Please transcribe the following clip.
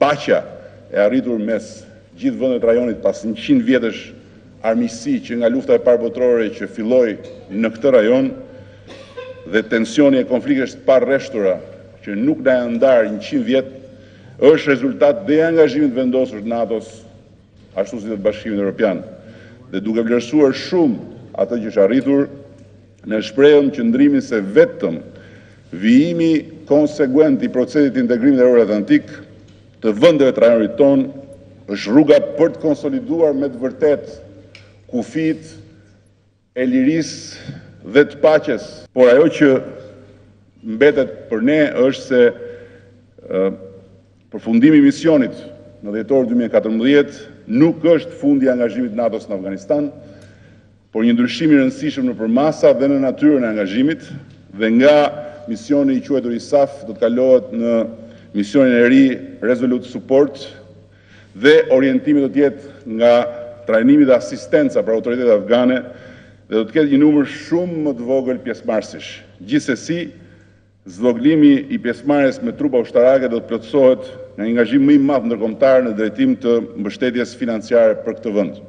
paqja e arritur mes gjithë vendet e rajonit pas 100 vjetësh armiqësi që nga lufta e parë botërore që filloi në këtë rajon dhe tensioni e konfliktesh të parrreshtura që nuk na janë ndarë 100 vjet është rezultat dhe angazhimit vendosur të NATO-s ashtu si të Bashkimit Evropian. Dhe duke vlerësuar shumë atë që është arritur, ne shprehëm qëndrimin se vetëm vijimi konsekuent i procesit të integrimit euro-atlantik të vendeve të rajonit ton është rruga për të konsoliduar me të vërtet kufijtë e lirisë dhe të paqes. Por ajo që mbetet për ne është se përfundimi i misionit në dhjetor 2014 nuk është fundi i angazhimit NATO-s në Afganistan, por një ndryshim i rëndësishëm nëpër masa dhe në natyrën e angazhimit, dhe nga misioni i quajtur ISAF do të kalohet në misionin e ri Resolute Support dhe orientimi do të jetë nga trajnimi dhe asistenca për autoritetet afgane dhe do të ketë një numër shumë më të vogël pjesëmarrësish. Gjithsesi, zvogëlimi i pjesëmarrjes me trupa ushtarake do të plotësohet nga një angazhim më i madh ndërkombëtar në drejtim të mbështetjes financiare për këtë vend.